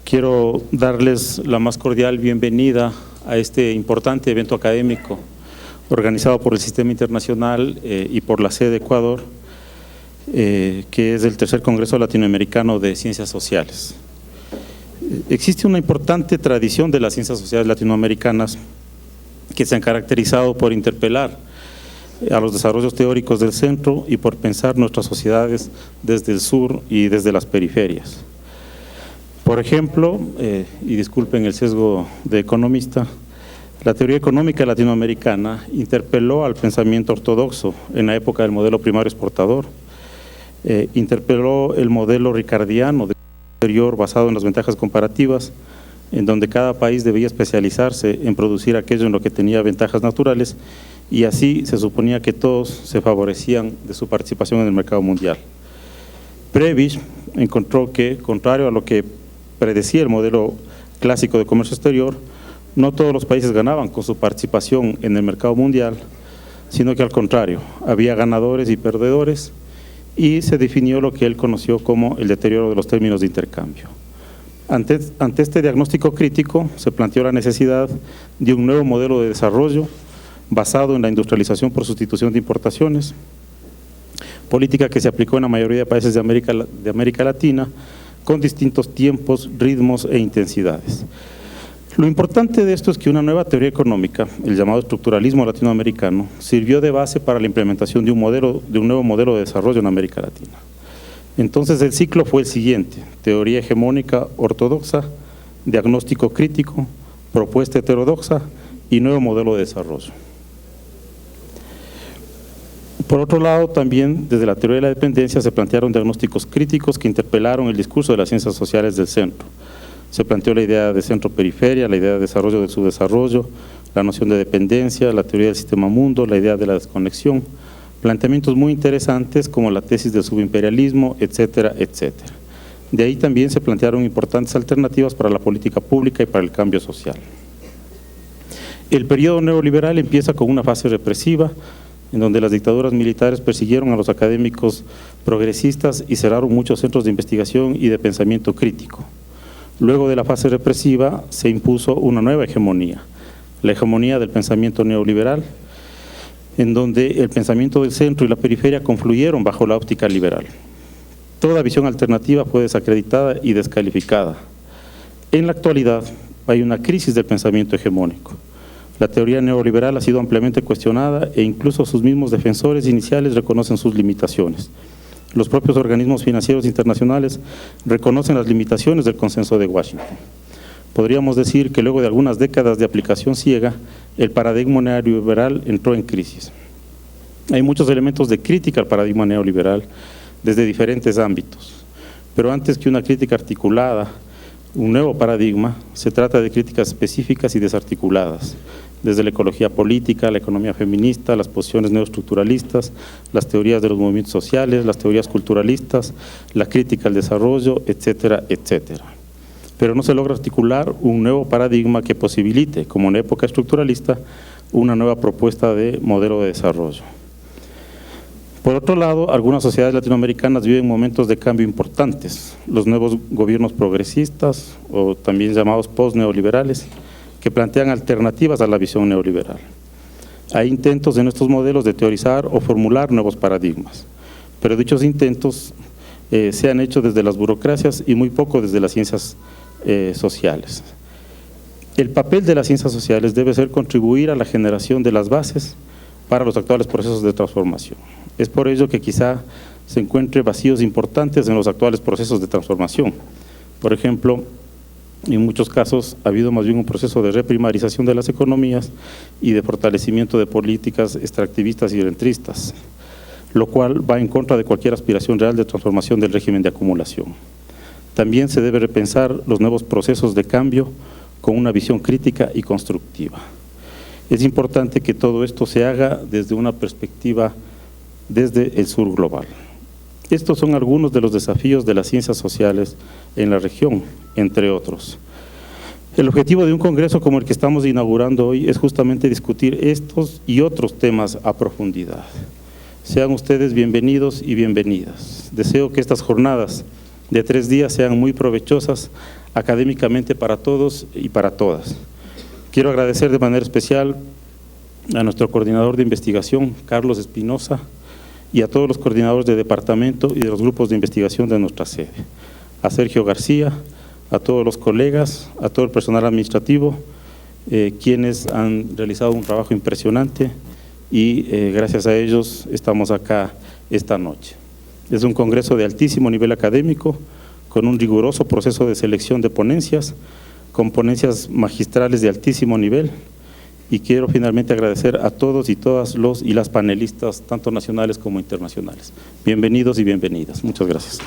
Quiero darles la más cordial bienvenida a este importante evento académico organizado por el Sistema Internacional y por la sede de Ecuador, que es el tercer Congreso Latinoamericano de Ciencias Sociales. Existe una importante tradición de las ciencias sociales latinoamericanas que se han caracterizado por interpelar a los desarrollos teóricos del centro y por pensar nuestras sociedades desde el sur y desde las periferias. Por ejemplo, y disculpen el sesgo de economista, la teoría económica latinoamericana interpeló al pensamiento ortodoxo en la época del modelo primario exportador, interpeló el modelo ricardiano de exterior basado en las ventajas comparativas, en donde cada país debía especializarse en producir aquello en lo que tenía ventajas naturales, y así se suponía que todos se favorecían de su participación en el mercado mundial. Prebisch encontró que, contrario a lo que predecía el modelo clásico de comercio exterior, no todos los países ganaban con su participación en el mercado mundial, sino que al contrario, había ganadores y perdedores, y se definió lo que él conoció como el deterioro de los términos de intercambio. Ante este diagnóstico crítico, se planteó la necesidad de un nuevo modelo de desarrollo basado en la industrialización por sustitución de importaciones, política que se aplicó en la mayoría de países de América Latina, con distintos tiempos, ritmos e intensidades. Lo importante de esto es que una nueva teoría económica, el llamado estructuralismo latinoamericano, sirvió de base para la implementación de un nuevo modelo de desarrollo en América Latina. Entonces el ciclo fue el siguiente: teoría hegemónica ortodoxa, diagnóstico crítico, propuesta heterodoxa y nuevo modelo de desarrollo. Por otro lado, también desde la teoría de la dependencia se plantearon diagnósticos críticos que interpelaron el discurso de las ciencias sociales del centro. Se planteó la idea de centro-periferia, la idea de desarrollo del subdesarrollo, la noción de dependencia, la teoría del sistema mundo, la idea de la desconexión, planteamientos muy interesantes como la tesis del subimperialismo, etcétera, etcétera. De ahí también se plantearon importantes alternativas para la política pública y para el cambio social. El periodo neoliberal empieza con una fase represiva, en donde las dictaduras militares persiguieron a los académicos progresistas y cerraron muchos centros de investigación y de pensamiento crítico. Luego de la fase represiva se impuso una nueva hegemonía, la hegemonía del pensamiento neoliberal, en donde el pensamiento del centro y la periferia confluyeron bajo la óptica liberal. Toda visión alternativa fue desacreditada y descalificada. En la actualidad hay una crisis del pensamiento hegemónico. La teoría neoliberal ha sido ampliamente cuestionada e incluso sus mismos defensores iniciales reconocen sus limitaciones. Los propios organismos financieros internacionales reconocen las limitaciones del consenso de Washington. Podríamos decir que luego de algunas décadas de aplicación ciega, el paradigma neoliberal entró en crisis. Hay muchos elementos de crítica al paradigma neoliberal desde diferentes ámbitos, pero antes que una crítica articulada, un nuevo paradigma, se trata de críticas específicas y desarticuladas, desde la ecología política, la economía feminista, las posiciones neoestructuralistas, las teorías de los movimientos sociales, las teorías culturalistas, la crítica al desarrollo, etcétera, etcétera. Pero no se logra articular un nuevo paradigma que posibilite, como en la época estructuralista, una nueva propuesta de modelo de desarrollo. Por otro lado, algunas sociedades latinoamericanas viven momentos de cambio importantes. Los nuevos gobiernos progresistas, o también llamados post-neoliberales, que plantean alternativas a la visión neoliberal. Hay intentos en estos modelos de teorizar o formular nuevos paradigmas, pero dichos intentos se han hecho desde las burocracias y muy poco desde las ciencias sociales. El papel de las ciencias sociales debe ser contribuir a la generación de las bases para los actuales procesos de transformación. Es por ello que quizá se encuentre vacíos importantes en los actuales procesos de transformación. Por ejemplo, en muchos casos ha habido más bien un proceso de reprimarización de las economías y de fortalecimiento de políticas extractivistas y rentristas, lo cual va en contra de cualquier aspiración real de transformación del régimen de acumulación. También se debe repensar los nuevos procesos de cambio con una visión crítica y constructiva. Es importante que todo esto se haga desde una perspectiva desde el sur global. Estos son algunos de los desafíos de las ciencias sociales en la región, entre otros. El objetivo de un congreso como el que estamos inaugurando hoy es justamente discutir estos y otros temas a profundidad. Sean ustedes bienvenidos y bienvenidas. Deseo que estas jornadas de 3 días sean muy provechosas académicamente para todos y para todas. Quiero agradecer de manera especial a nuestro coordinador de investigación, Carlos Espinosa, y a todos los coordinadores de departamento y de los grupos de investigación de nuestra sede, a Sergio García, a todos los colegas, a todo el personal administrativo, quienes han realizado un trabajo impresionante y gracias a ellos estamos acá esta noche. Es un congreso de altísimo nivel académico, con un riguroso proceso de selección de ponencias, con ponencias magistrales de altísimo nivel, y quiero finalmente agradecer a todos y todas los y las panelistas, tanto nacionales como internacionales. Bienvenidos y bienvenidas. Muchas gracias.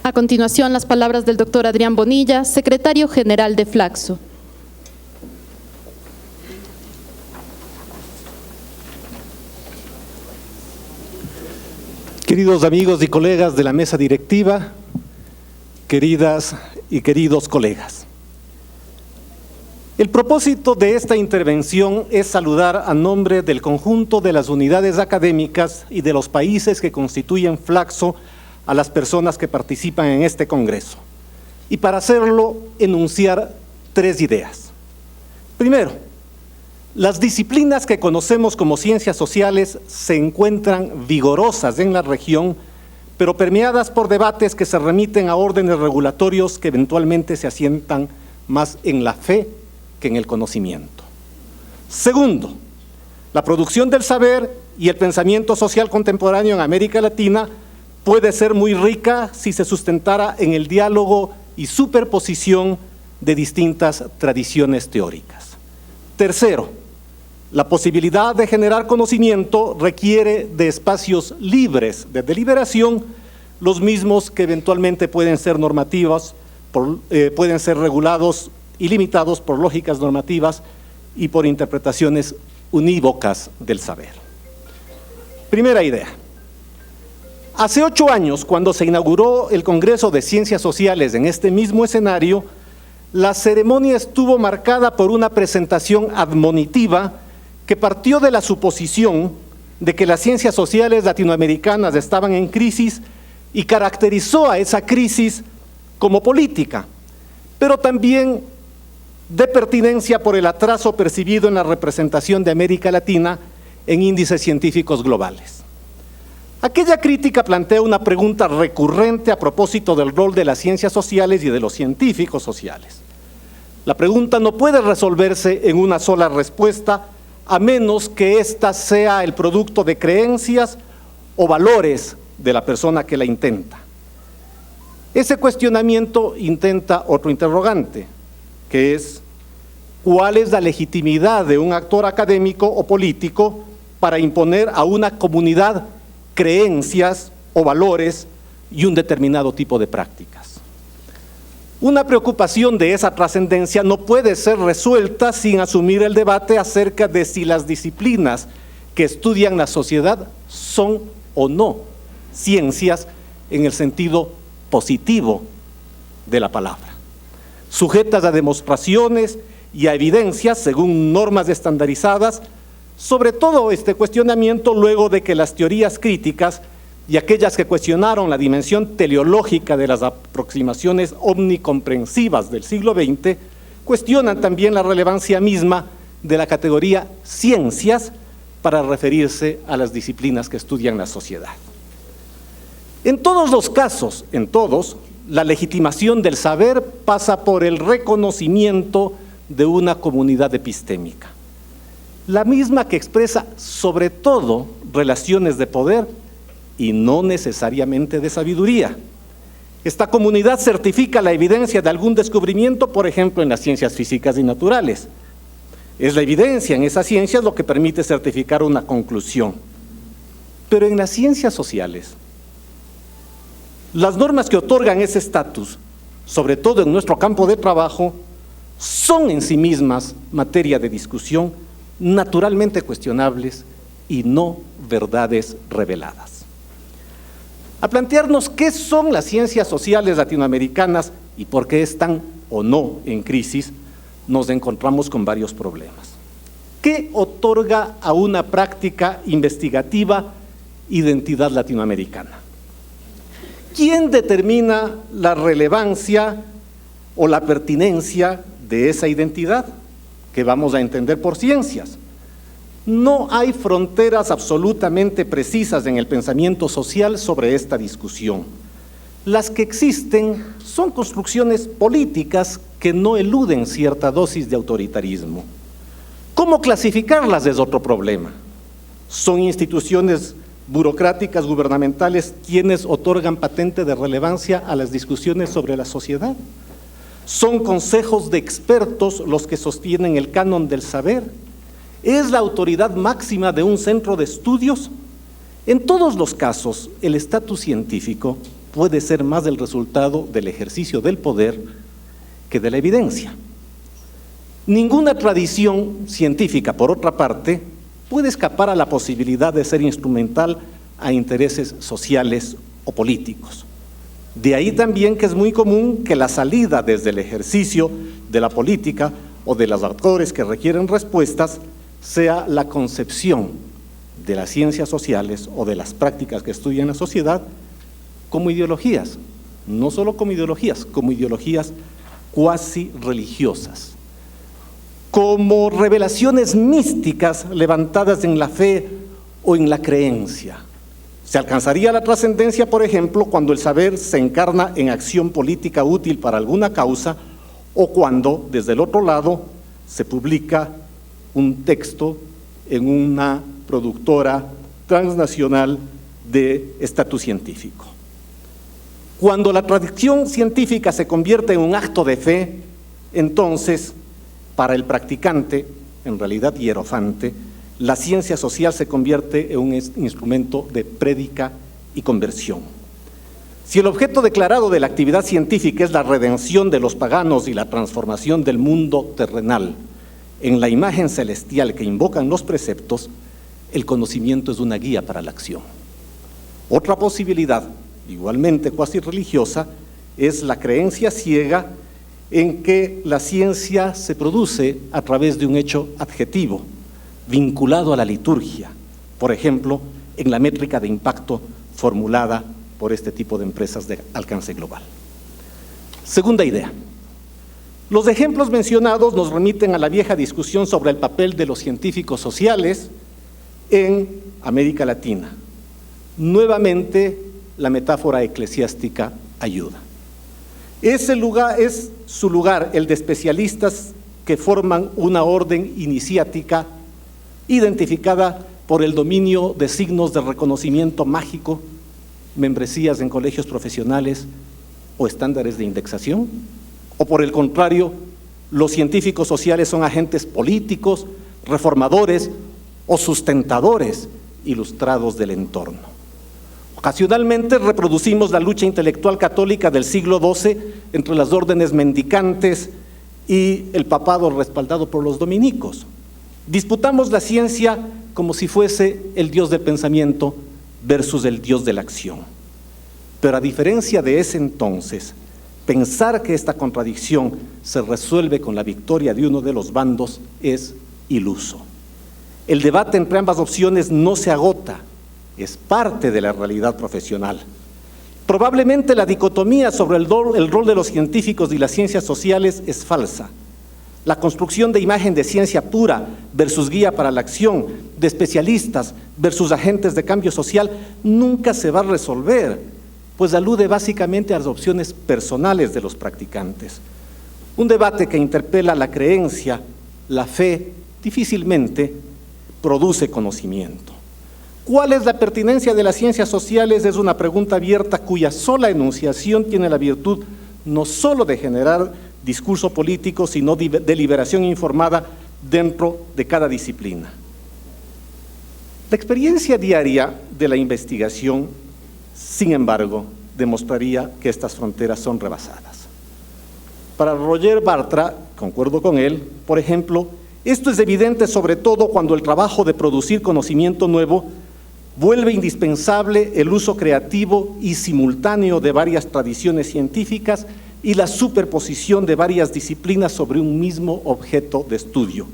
A continuación, las palabras del doctor Adrián Bonilla, secretario general de Flaxo. Queridos amigos y colegas de la mesa directiva, queridas y queridos colegas. El propósito de esta intervención es saludar a nombre del conjunto de las unidades académicas y de los países que constituyen Flaxo a las personas que participan en este congreso. Y para hacerlo, enunciar 3 ideas. Primero, las disciplinas que conocemos como ciencias sociales se encuentran vigorosas en la región, pero permeadas por debates que se remiten a órdenes regulatorios que eventualmente se asientan más en la fe que en el conocimiento. Segundo, la producción del saber y el pensamiento social contemporáneo en América Latina puede ser muy rica si se sustentara en el diálogo y superposición de distintas tradiciones teóricas. Tercero, la posibilidad de generar conocimiento requiere de espacios libres de deliberación, los mismos que eventualmente pueden ser normativos, pueden ser regulados y limitados por lógicas normativas y por interpretaciones unívocas del saber. Primera idea. Hace 8 años, cuando se inauguró el Congreso de Ciencias Sociales en este mismo escenario, la ceremonia estuvo marcada por una presentación admonitiva que partió de la suposición de que las ciencias sociales latinoamericanas estaban en crisis y caracterizó a esa crisis como política, pero también de pertinencia por el atraso percibido en la representación de América Latina en índices científicos globales. Aquella crítica plantea una pregunta recurrente a propósito del rol de las ciencias sociales y de los científicos sociales. La pregunta no puede resolverse en una sola respuesta, a menos que ésta sea el producto de creencias o valores de la persona que la intenta. Ese cuestionamiento intenta otro interrogante, que es: ¿cuál es la legitimidad de un actor académico o político para imponer a una comunidad creencias o valores y un determinado tipo de prácticas? Una preocupación de esa trascendencia no puede ser resuelta sin asumir el debate acerca de si las disciplinas que estudian la sociedad son o no ciencias en el sentido positivo de la palabra, sujetas a demostraciones y a evidencias según normas estandarizadas. Sobre todo este cuestionamiento luego de que las teorías críticas y aquellas que cuestionaron la dimensión teleológica de las aproximaciones omnicomprensivas del siglo XX, cuestionan también la relevancia misma de la categoría ciencias para referirse a las disciplinas que estudian la sociedad. En todos los casos, en todos, la legitimación del saber pasa por el reconocimiento de una comunidad epistémica, la misma que expresa sobre todo relaciones de poder y no necesariamente de sabiduría. Esta comunidad certifica la evidencia de algún descubrimiento, por ejemplo, en las ciencias físicas y naturales. Es la evidencia en esas ciencias lo que permite certificar una conclusión. Pero en las ciencias sociales, las normas que otorgan ese estatus, sobre todo en nuestro campo de trabajo, son en sí mismas materia de discusión, naturalmente cuestionables y no verdades reveladas. A plantearnos qué son las ciencias sociales latinoamericanas y por qué están o no en crisis, nos encontramos con varios problemas. ¿Qué otorga a una práctica investigativa identidad latinoamericana? ¿Quién determina la relevancia o la pertinencia de esa identidad que vamos a entender por ciencias? No hay fronteras absolutamente precisas en el pensamiento social sobre esta discusión. Las que existen son construcciones políticas que no eluden cierta dosis de autoritarismo. ¿Cómo clasificarlas es otro problema? Son instituciones burocráticas, gubernamentales, quienes otorgan patente de relevancia a las discusiones sobre la sociedad. Son consejos de expertos los que sostienen el canon del saber. ¿Es la autoridad máxima de un centro de estudios? En todos los casos, el estatus científico puede ser más el resultado del ejercicio del poder que de la evidencia. Ninguna tradición científica, por otra parte, puede escapar a la posibilidad de ser instrumental a intereses sociales o políticos. De ahí también que es muy común que la salida desde el ejercicio de la política o de los actores que requieren respuestas sea la concepción de las ciencias sociales o de las prácticas que estudian la sociedad como ideologías, no solo como ideologías cuasi religiosas, como revelaciones místicas levantadas en la fe o en la creencia. Se alcanzaría la trascendencia, por ejemplo, cuando el saber se encarna en acción política útil para alguna causa o cuando, desde el otro lado, se publica un texto en una productora transnacional de estatus científico. Cuando la tradición científica se convierte en un acto de fe, entonces, para el practicante, en realidad hierofante, la ciencia social se convierte en un instrumento de prédica y conversión. Si el objeto declarado de la actividad científica es la redención de los paganos y la transformación del mundo terrenal en la imagen celestial que invocan los preceptos, el conocimiento es una guía para la acción. Otra posibilidad, igualmente cuasi religiosa, es la creencia ciega en que la ciencia se produce a través de un hecho adjetivo, vinculado a la liturgia, por ejemplo, en la métrica de impacto formulada por este tipo de empresas de alcance global. Segunda idea. Los ejemplos mencionados nos remiten a la vieja discusión sobre el papel de los científicos sociales en América Latina. Nuevamente, la metáfora eclesiástica ayuda. Es su lugar el de especialistas que forman una orden iniciática identificada por el dominio de signos de reconocimiento mágico, membresías en colegios profesionales o estándares de indexación, o por el contrario, los científicos sociales son agentes políticos, reformadores o sustentadores ilustrados del entorno. Ocasionalmente reproducimos la lucha intelectual católica del siglo XII entre las órdenes mendicantes y el papado respaldado por los dominicos. Disputamos la ciencia como si fuese el Dios del pensamiento versus el Dios de la acción. Pero a diferencia de ese entonces, pensar que esta contradicción se resuelve con la victoria de uno de los bandos es iluso. El debate entre ambas opciones no se agota, es parte de la realidad profesional. Probablemente la dicotomía sobre el rol de los científicos y las ciencias sociales es falsa. La construcción de imagen de ciencia pura versus guía para la acción, de especialistas versus agentes de cambio social, nunca se va a resolver, pues alude básicamente a las opciones personales de los practicantes. Un debate que interpela la creencia, la fe, difícilmente produce conocimiento. ¿Cuál es la pertinencia de las ciencias sociales? Es una pregunta abierta cuya sola enunciación tiene la virtud no solo de generar discurso político, sino de deliberación informada dentro de cada disciplina. La experiencia diaria de la investigación, sin embargo, demostraría que estas fronteras son rebasadas. Para Roger Bartra, concuerdo con él, por ejemplo, esto es evidente sobre todo cuando el trabajo de producir conocimiento nuevo vuelve indispensable el uso creativo y simultáneo de varias tradiciones científicas y la superposición de varias disciplinas sobre un mismo objeto de estudio.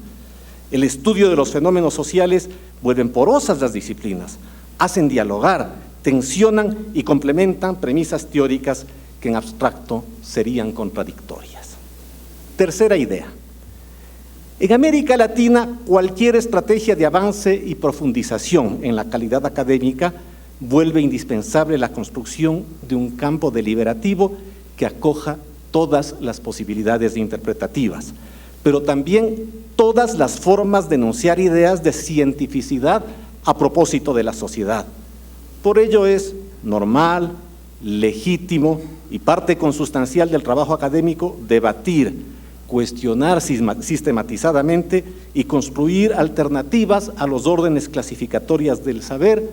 El estudio de los fenómenos sociales vuelven porosas las disciplinas, hacen dialogar, tensionan y complementan premisas teóricas que en abstracto serían contradictorias. Tercera idea. En América Latina, cualquier estrategia de avance y profundización en la calidad académica vuelve indispensable la construcción de un campo deliberativo que acoja todas las posibilidades interpretativas, pero también todas las formas de enunciar ideas de cientificidad a propósito de la sociedad. Por ello es normal, legítimo y parte consustancial del trabajo académico debatir, cuestionar sistematizadamente y construir alternativas a los órdenes clasificatorias del saber,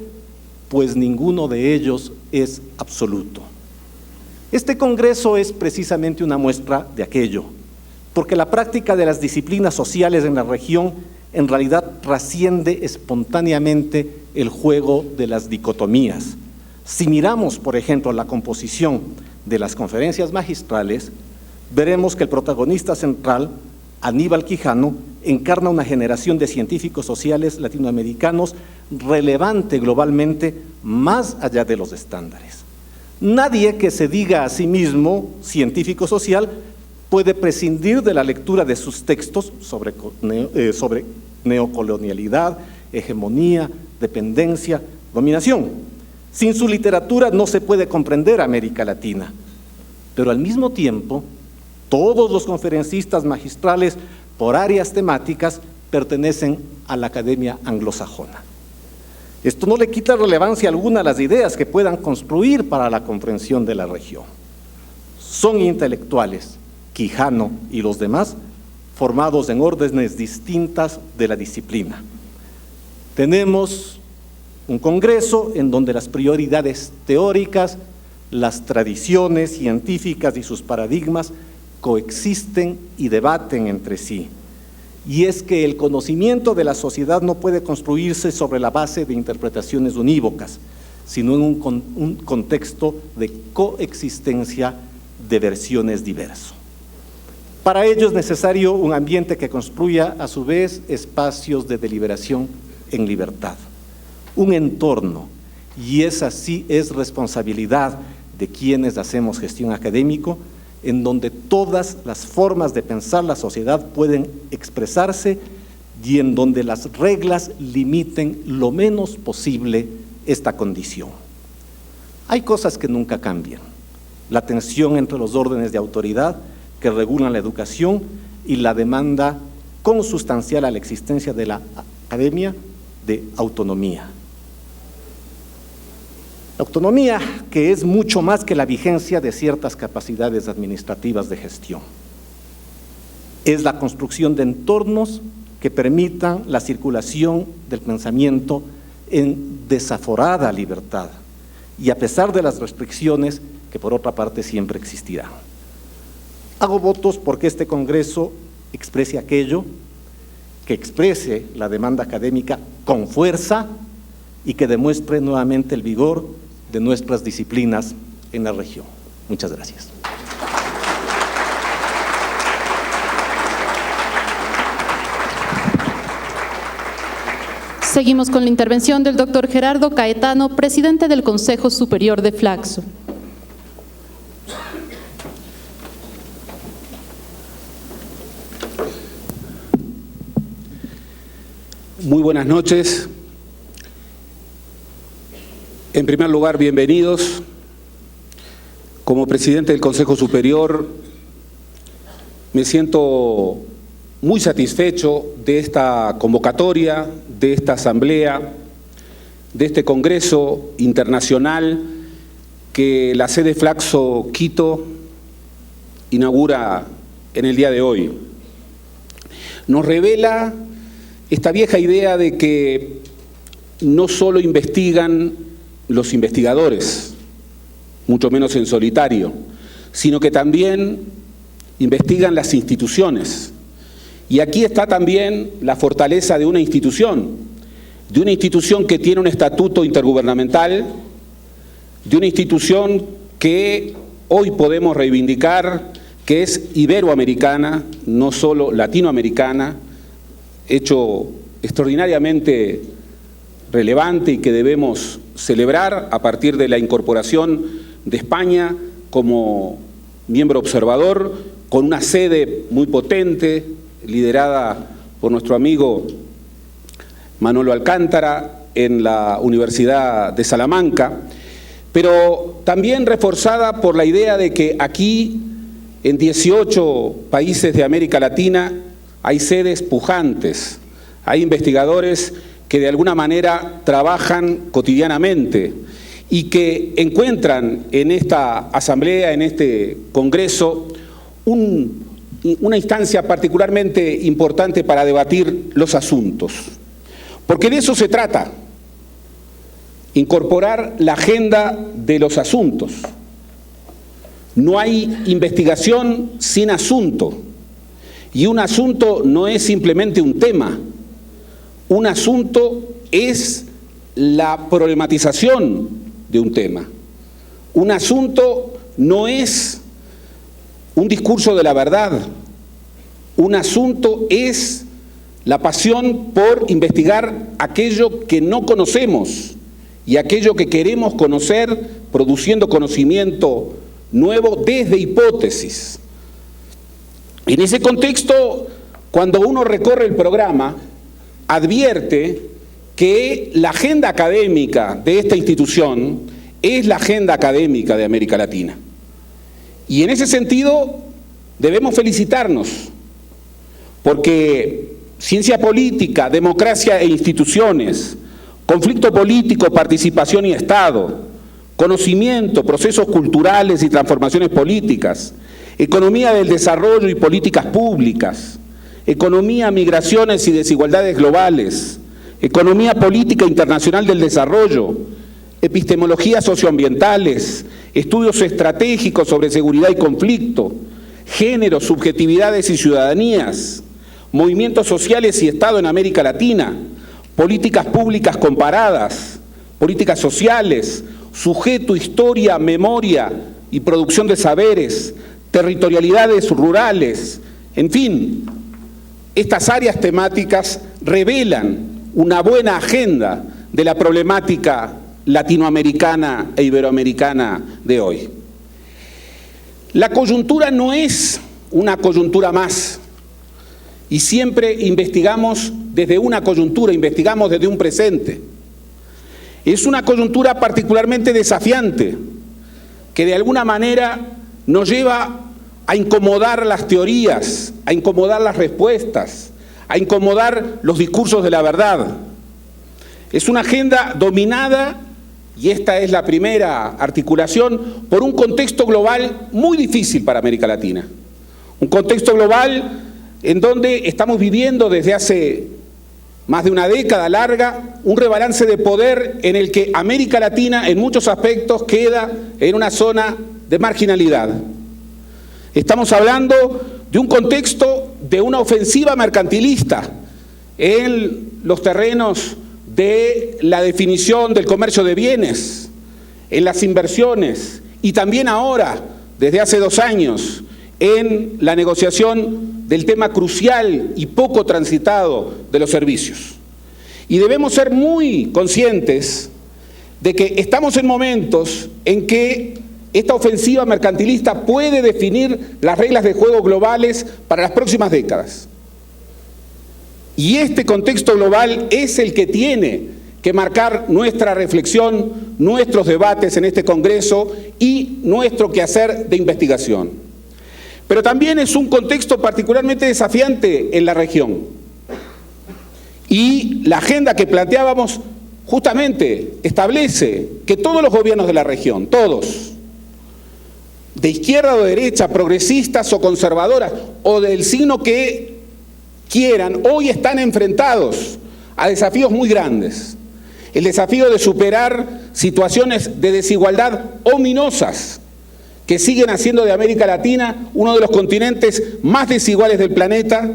pues ninguno de ellos es absoluto. Este congreso es precisamente una muestra de aquello, porque la práctica de las disciplinas sociales en la región en realidad trasciende espontáneamente el juego de las dicotomías. Si miramos, por ejemplo, la composición de las conferencias magistrales, veremos que el protagonista central, Aníbal Quijano, encarna una generación de científicos sociales latinoamericanos relevante globalmente más allá de los estándares. Nadie que se diga a sí mismo científico social puede prescindir de la lectura de sus textos sobre neocolonialidad, hegemonía, dependencia, dominación. Sin su literatura no se puede comprender América Latina, pero al mismo tiempo, todos los conferencistas magistrales por áreas temáticas pertenecen a la academia anglosajona. Esto no le quita relevancia alguna a las ideas que puedan construir para la comprensión de la región. Son intelectuales, Quijano y los demás, formados en órdenes distintas de la disciplina. Tenemos un congreso en donde las prioridades teóricas, las tradiciones científicas y sus paradigmas coexisten y debaten entre sí. Y es que el conocimiento de la sociedad no puede construirse sobre la base de interpretaciones unívocas, sino en un contexto de coexistencia de versiones diversas. Para ello es necesario un ambiente que construya a su vez espacios de deliberación en libertad, un entorno, y esa sí es responsabilidad de quienes hacemos gestión académica, en donde todas las formas de pensar la sociedad pueden expresarse y en donde las reglas limiten lo menos posible esta condición. Hay cosas que nunca cambian: la tensión entre los órdenes de autoridad que regulan la educación y la demanda consustancial a la existencia de la academia de autonomía. La autonomía, que es mucho más que la vigencia de ciertas capacidades administrativas de gestión. Es la construcción de entornos que permitan la circulación del pensamiento en desaforada libertad y a pesar de las restricciones que por otra parte siempre existirán. Hago votos porque este congreso exprese aquello, que exprese la demanda académica con fuerza y que demuestre nuevamente el vigor de nuestras disciplinas en la región. Muchas gracias. Seguimos con la intervención del doctor Gerardo Caetano, presidente del Consejo Superior de Flaxo. Muy buenas noches. En primer lugar, bienvenidos. Como presidente del Consejo Superior, me siento muy satisfecho de esta convocatoria, de esta asamblea, de este congreso internacional que la sede Flaxo Quito inaugura en el día de hoy. Nos revela esta vieja idea de que no solo investigan los investigadores, mucho menos en solitario, sino que también investigan las instituciones. Y aquí está también la fortaleza de una institución que tiene un estatuto intergubernamental, de una institución que hoy podemos reivindicar, que es iberoamericana, no solo latinoamericana, hecho extraordinariamente relevante y que debemos celebrar a partir de la incorporación de España como miembro observador, con una sede muy potente, liderada por nuestro amigo Manolo Alcántara en la Universidad de Salamanca, pero también reforzada por la idea de que aquí, en 18 países de América Latina, hay sedes pujantes, hay investigadores que de alguna manera trabajan cotidianamente y que encuentran en esta asamblea, en este congreso, una instancia particularmente importante para debatir los asuntos. Porque de eso se trata, incorporar la agenda de los asuntos. No hay investigación sin asunto, y un asunto no es simplemente un tema. Un asunto es la problematización de un tema. Un asunto no es un discurso de la verdad. Un asunto es la pasión por investigar aquello que no conocemos y aquello que queremos conocer, produciendo conocimiento nuevo desde hipótesis. En ese contexto, cuando uno recorre el programa, advierte que la agenda académica de esta institución es la agenda académica de América Latina. Y en ese sentido debemos felicitarnos, porque ciencia política, democracia e instituciones, conflicto político, participación y Estado, conocimiento, procesos culturales y transformaciones políticas, economía del desarrollo y políticas públicas, economía, migraciones y desigualdades globales, economía política internacional del desarrollo, epistemologías socioambientales, estudios estratégicos sobre seguridad y conflicto, género, subjetividades y ciudadanías, movimientos sociales y Estado en América Latina, políticas públicas comparadas, políticas sociales, sujeto, historia, memoria y producción de saberes, territorialidades rurales, en fin, estas áreas temáticas revelan una buena agenda de la problemática latinoamericana e iberoamericana de hoy. La coyuntura no es una coyuntura más, y siempre investigamos desde una coyuntura, investigamos desde un presente. Es una coyuntura particularmente desafiante, que de alguna manera nos lleva a incomodar las teorías, a incomodar las respuestas, a incomodar los discursos de la verdad. Es una agenda dominada, y esta es la primera articulación, por un contexto global muy difícil para América Latina. Un contexto global en donde estamos viviendo desde hace más de una década larga un rebalance de poder en el que América Latina en muchos aspectos queda en una zona de marginalidad. Estamos hablando de un contexto de una ofensiva mercantilista en los terrenos de la definición del comercio de bienes, en las inversiones y también ahora, desde hace 2 años, en la negociación del tema crucial y poco transitado de los servicios. Y debemos ser muy conscientes de que estamos en momentos en que esta ofensiva mercantilista puede definir las reglas de juego globales para las próximas décadas. Y este contexto global es el que tiene que marcar nuestra reflexión, nuestros debates en este Congreso y nuestro quehacer de investigación. Pero también es un contexto particularmente desafiante en la región. Y la agenda que planteábamos justamente establece que todos los gobiernos de la región, todos, de izquierda o de derecha, progresistas o conservadoras, o del signo que quieran, hoy están enfrentados a desafíos muy grandes. El desafío de superar situaciones de desigualdad ominosas que siguen haciendo de América Latina uno de los continentes más desiguales del planeta.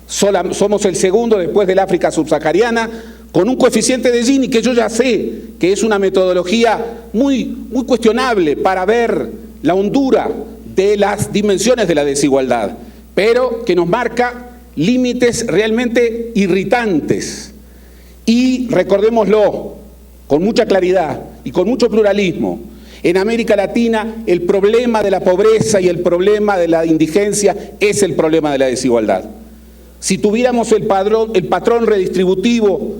Somos el segundo después del África subsahariana, con un coeficiente de Gini que yo ya sé que es una metodología muy cuestionable para ver la hondura de las dimensiones de la desigualdad, pero que nos marca límites realmente irritantes. Y recordémoslo con mucha claridad y con mucho pluralismo, en América Latina el problema de la pobreza y el problema de la indigencia es el problema de la desigualdad. Si tuviéramos el patrón redistributivo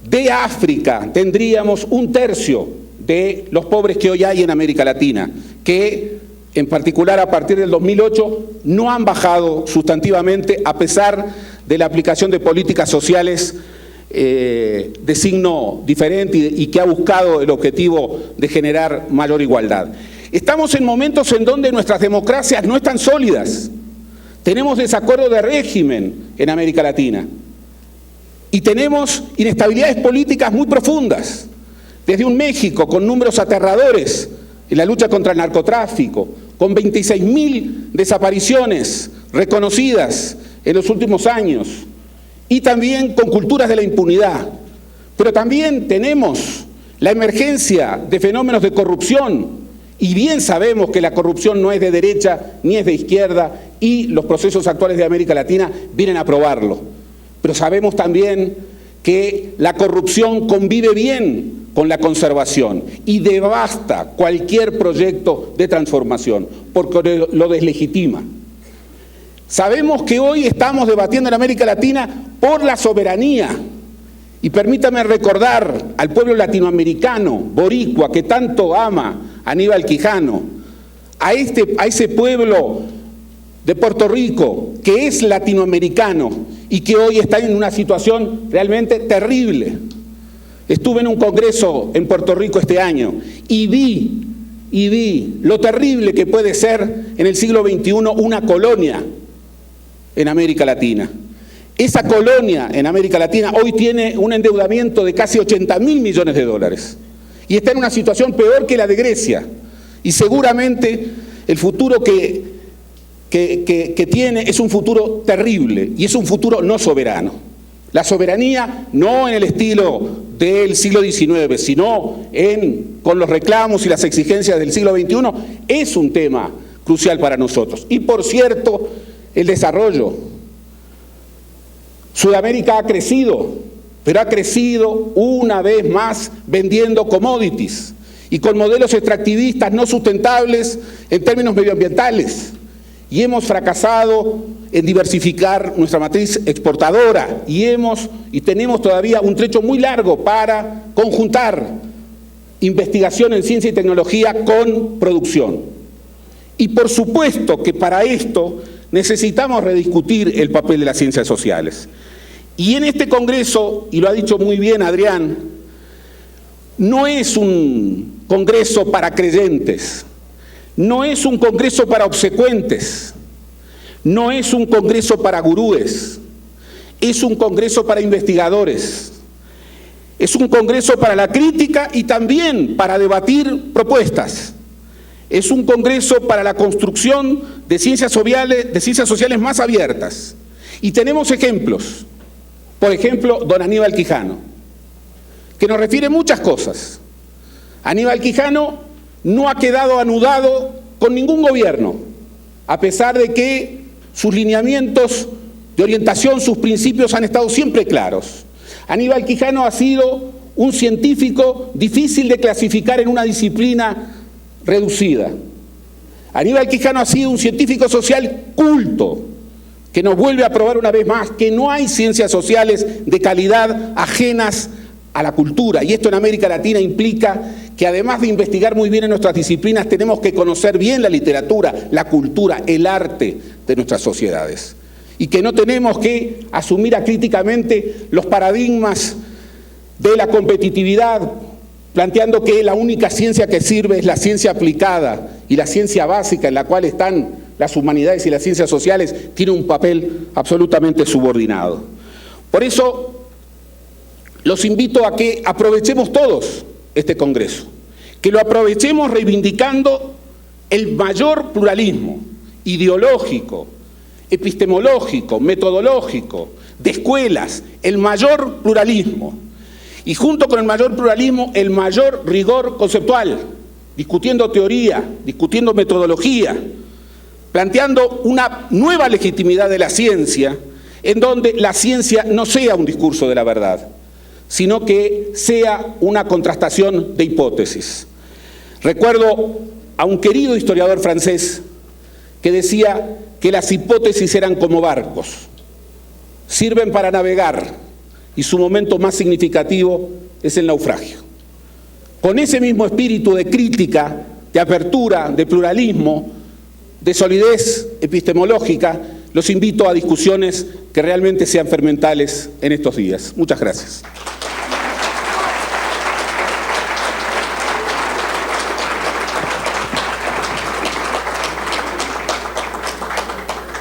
de África, tendríamos 1/3 de los pobres que hoy hay en América Latina, que en particular a partir del 2008 no han bajado sustantivamente a pesar de la aplicación de políticas sociales de signo diferente y que ha buscado el objetivo de generar mayor igualdad. Estamos en momentos en donde nuestras democracias no están sólidas. Tenemos desacuerdo de régimen en América Latina y tenemos inestabilidades políticas muy profundas. Desde un México con números aterradores en la lucha contra el narcotráfico, con 26.000 desapariciones reconocidas en los últimos años, y también con culturas de la impunidad. Pero también tenemos la emergencia de fenómenos de corrupción, y bien sabemos que la corrupción no es de derecha ni es de izquierda, y los procesos actuales de América Latina vienen a probarlo. Pero sabemos también que la corrupción convive bien con la conservación y devasta cualquier proyecto de transformación, porque lo deslegitima. Sabemos que hoy estamos debatiendo en América Latina por la soberanía. Y permítame recordar al pueblo latinoamericano, boricua, que tanto ama a Aníbal Quijano, a ese pueblo de Puerto Rico, que es latinoamericano y que hoy está en una situación realmente terrible. Estuve en un congreso en Puerto Rico este año y vi lo terrible que puede ser en el siglo XXI una colonia en América Latina. Esa colonia en América Latina hoy tiene un endeudamiento de casi 80.000 millones de dólares y está en una situación peor que la de Grecia. Y seguramente el futuro que tiene es un futuro terrible y es un futuro no soberano. La soberanía no en el estilo del siglo XIX, sino con los reclamos y las exigencias del siglo XXI, es un tema crucial para nosotros. Y por cierto, el desarrollo. Sudamérica ha crecido, pero ha crecido una vez más vendiendo commodities y con modelos extractivistas no sustentables en términos medioambientales. Y hemos fracasado en diversificar nuestra matriz exportadora y tenemos todavía un trecho muy largo para conjuntar investigación en ciencia y tecnología con producción. Y por supuesto que para esto necesitamos rediscutir el papel de las ciencias sociales. Y en este Congreso, y lo ha dicho muy bien Adrián, no es un Congreso para creyentes, no es un Congreso para obsecuentes, no es un Congreso para gurúes, es un Congreso para investigadores, es un Congreso para la crítica y también para debatir propuestas. Es un Congreso para la construcción de ciencias sociales más abiertas. Y tenemos ejemplos. Por ejemplo, don Aníbal Quijano, que nos refiere muchas cosas. Aníbal Quijano no ha quedado anudado con ningún gobierno, a pesar de que sus lineamientos de orientación, sus principios han estado siempre claros. Aníbal Quijano ha sido un científico difícil de clasificar en una disciplina reducida. Aníbal Quijano ha sido un científico social culto, que nos vuelve a probar una vez más que no hay ciencias sociales de calidad ajenas a la cultura. Y esto en América Latina implica que además de investigar muy bien en nuestras disciplinas, tenemos que conocer bien la literatura, la cultura, el arte de nuestras sociedades. Y que no tenemos que asumir acríticamente los paradigmas de la competitividad, planteando que la única ciencia que sirve es la ciencia aplicada y la ciencia básica en la cual están las humanidades y las ciencias sociales tiene un papel absolutamente subordinado. Por eso los invito a que aprovechemos todos este Congreso, que lo aprovechemos reivindicando el mayor pluralismo ideológico, epistemológico, metodológico, de escuelas, el mayor pluralismo. Y junto con el mayor pluralismo, el mayor rigor conceptual, discutiendo teoría, discutiendo metodología, planteando una nueva legitimidad de la ciencia en donde la ciencia no sea un discurso de la verdad, sino que sea una contrastación de hipótesis. Recuerdo a un querido historiador francés que decía que las hipótesis eran como barcos, sirven para navegar y su momento más significativo es el naufragio. Con ese mismo espíritu de crítica, de apertura, de pluralismo, de solidez epistemológica, los invito a discusiones que realmente sean fermentales en estos días. Muchas gracias.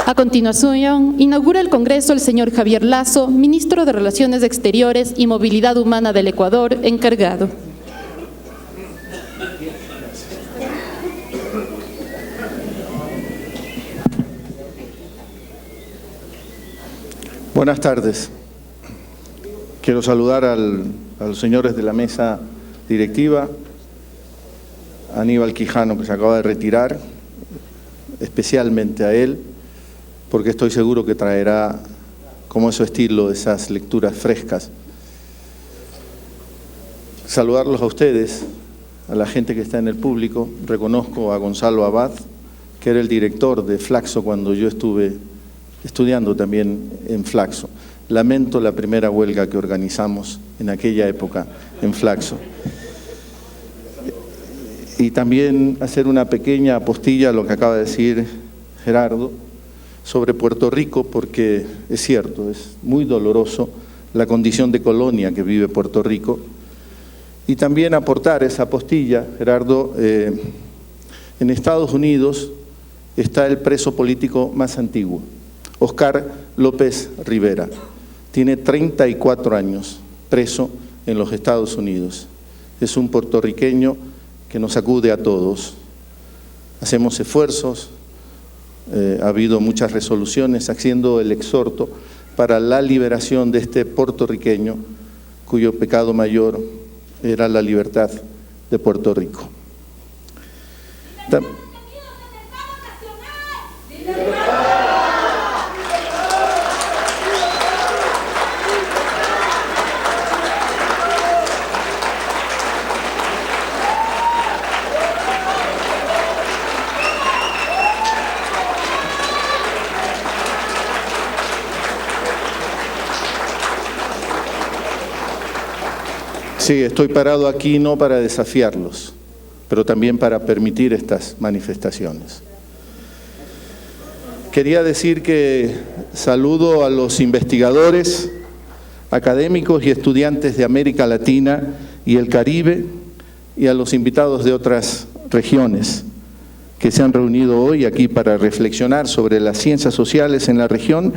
A continuación, inaugura el Congreso el señor Javier Lasso, ministro de Relaciones Exteriores y Movilidad Humana del Ecuador, encargado. Buenas tardes. Quiero saludar a los señores de la mesa directiva, a Aníbal Quijano, que se acaba de retirar, especialmente a él, porque estoy seguro que traerá, como es su estilo, esas lecturas frescas. Saludarlos a ustedes, a la gente que está en el público. Reconozco a Gonzalo Abad, que era el director de Flaxo cuando yo estuve estudiando también en Flaxo. Lamento la primera huelga que organizamos en aquella época en Flaxo. Y también hacer una pequeña apostilla a lo que acaba de decir Gerardo sobre Puerto Rico, porque es cierto, es muy doloroso la condición de colonia que vive Puerto Rico. Y también aportar esa apostilla, Gerardo, en Estados Unidos está el preso político más antiguo, Oscar López Rivera. Tiene 34 años preso en los Estados Unidos. Es un puertorriqueño que nos acude a todos. Hacemos esfuerzos, ha habido muchas resoluciones haciendo el exhorto para la liberación de este puertorriqueño cuyo pecado mayor era la libertad de Puerto Rico. Sí, estoy parado aquí no para desafiarlos, pero también para permitir estas manifestaciones. Quería decir que saludo a los investigadores, académicos y estudiantes de América Latina y el Caribe y a los invitados de otras regiones que se han reunido hoy aquí para reflexionar sobre las ciencias sociales en la región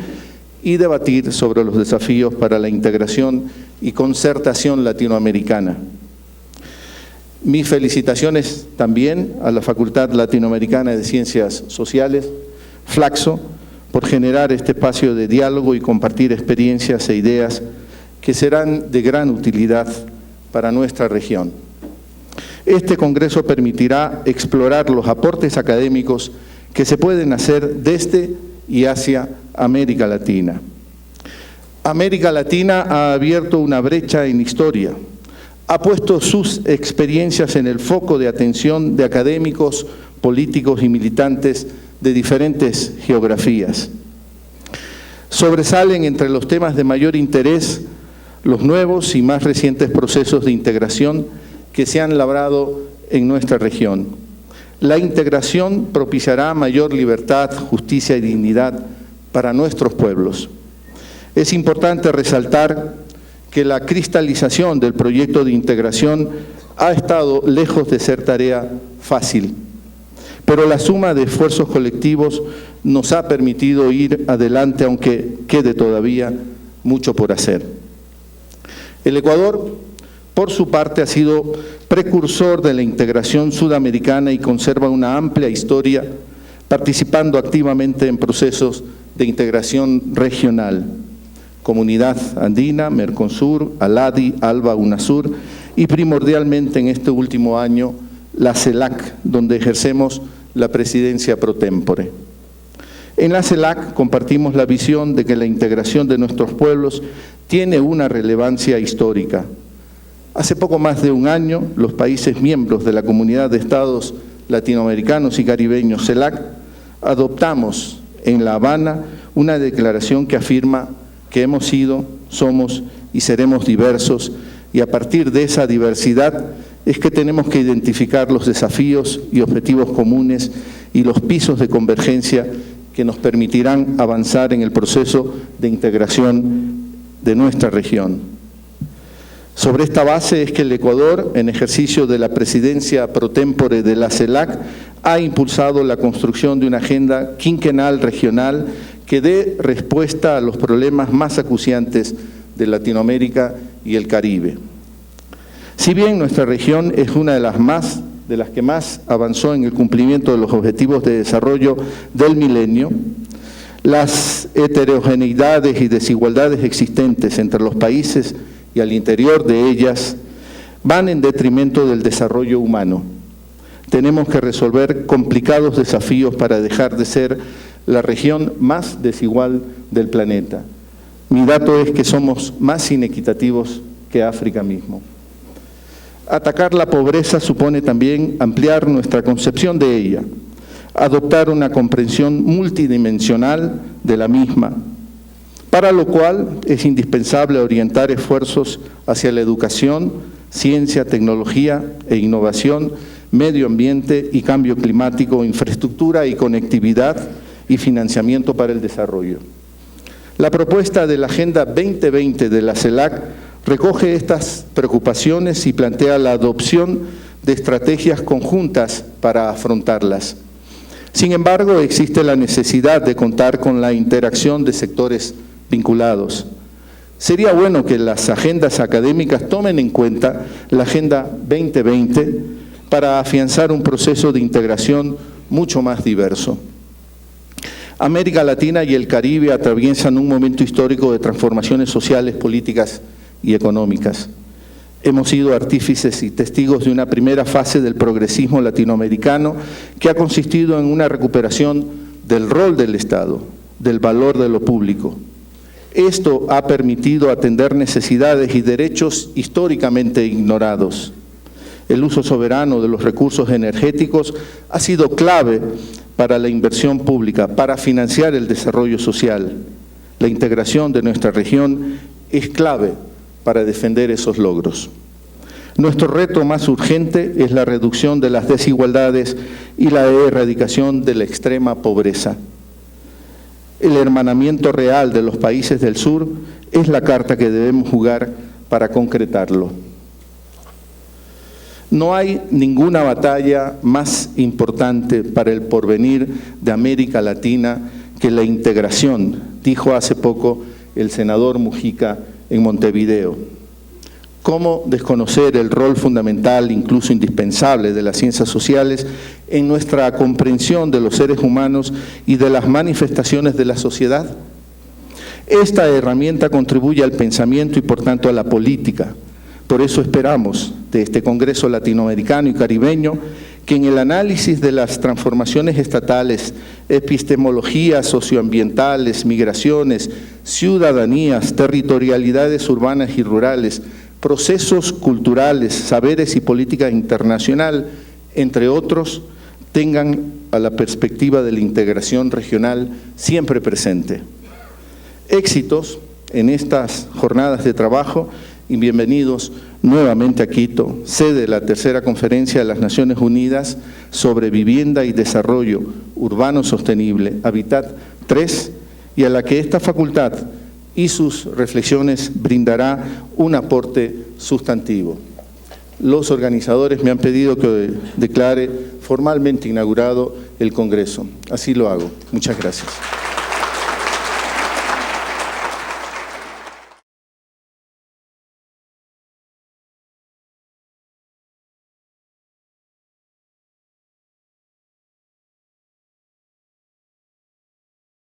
y debatir sobre los desafíos para la integración y concertación latinoamericana. Mis felicitaciones también a la Facultad Latinoamericana de Ciencias Sociales, Flaxo, por generar este espacio de diálogo y compartir experiencias e ideas que serán de gran utilidad para nuestra región. Este congreso permitirá explorar los aportes académicos que se pueden hacer desde y hacia América Latina. América Latina ha abierto una brecha en historia, ha puesto sus experiencias en el foco de atención de académicos, políticos y militantes de diferentes geografías. Sobresalen entre los temas de mayor interés los nuevos y más recientes procesos de integración que se han labrado en nuestra región. La integración propiciará mayor libertad, justicia y dignidad para nuestros pueblos. Es importante resaltar que la cristalización del proyecto de integración ha estado lejos de ser tarea fácil, pero la suma de esfuerzos colectivos nos ha permitido ir adelante, aunque quede todavía mucho por hacer. El Ecuador, por su parte, ha sido precursor de la integración sudamericana y conserva una amplia historia, participando activamente en procesos de integración regional. Comunidad Andina, Mercosur, ALADI, ALBA, UNASUR y primordialmente en este último año la CELAC, donde ejercemos la presidencia pro tempore. En la CELAC compartimos la visión de que la integración de nuestros pueblos tiene una relevancia histórica. Hace poco más de un año, los países miembros de la Comunidad de Estados Latinoamericanos y Caribeños, CELAC, adoptamos en La Habana una declaración que afirma que hemos sido, somos y seremos diversos, y a partir de esa diversidad es que tenemos que identificar los desafíos y objetivos comunes y los pisos de convergencia que nos permitirán avanzar en el proceso de integración de nuestra región. Sobre esta base es que el Ecuador, en ejercicio de la presidencia pro tempore de la CELAC, ha impulsado la construcción de una agenda quinquenal regional que dé respuesta a los problemas más acuciantes de Latinoamérica y el Caribe. Si bien nuestra región es una de las que más avanzó en el cumplimiento de los objetivos de desarrollo del milenio, las heterogeneidades y desigualdades existentes entre los países y al interior de ellas van en detrimento del desarrollo humano. Tenemos que resolver complicados desafíos para dejar de ser la región más desigual del planeta. Mi dato es que somos más inequitativos que África mismo. Atacar la pobreza supone también ampliar nuestra concepción de ella, adoptar una comprensión multidimensional de la misma, para lo cual es indispensable orientar esfuerzos hacia la educación, ciencia, tecnología e innovación, medio ambiente y cambio climático, infraestructura y conectividad y financiamiento para el desarrollo. La propuesta de la Agenda 2020 de la CELAC recoge estas preocupaciones y plantea la adopción de estrategias conjuntas para afrontarlas. Sin embargo, existe la necesidad de contar con la interacción de sectores vinculados. Sería bueno que las agendas académicas tomen en cuenta la Agenda 2020 para afianzar un proceso de integración mucho más diverso. América Latina y el Caribe atraviesan un momento histórico de transformaciones sociales, políticas y económicas. Hemos sido artífices y testigos de una primera fase del progresismo latinoamericano que ha consistido en una recuperación del rol del Estado, del valor de lo público. Esto ha permitido atender necesidades y derechos históricamente ignorados. El uso soberano de los recursos energéticos ha sido clave para la inversión pública, para financiar el desarrollo social. La integración de nuestra región es clave para defender esos logros. Nuestro reto más urgente es la reducción de las desigualdades y la erradicación de la extrema pobreza. El hermanamiento real de los países del sur es la carta que debemos jugar para concretarlo. No hay ninguna batalla más importante para el porvenir de América Latina que la integración, dijo hace poco el senador Mujica en Montevideo. ¿Cómo desconocer el rol fundamental, incluso indispensable, de las ciencias sociales en nuestra comprensión de los seres humanos y de las manifestaciones de la sociedad? Esta herramienta contribuye al pensamiento y, por tanto, a la política. Por eso esperamos de este Congreso Latinoamericano y Caribeño que en el análisis de las transformaciones estatales, epistemologías socioambientales, migraciones, ciudadanías, territorialidades urbanas y rurales, procesos culturales, saberes y política internacional, entre otros, tengan a la perspectiva de la integración regional siempre presente. Éxitos en estas jornadas de trabajo y bienvenidos nuevamente a Quito, sede de la tercera conferencia de las Naciones Unidas sobre vivienda y desarrollo urbano sostenible, Habitat 3, y a la que esta facultad y sus reflexiones brindará un aporte sustantivo. Los organizadores me han pedido que declare formalmente inaugurado el Congreso. Así lo hago. Muchas gracias.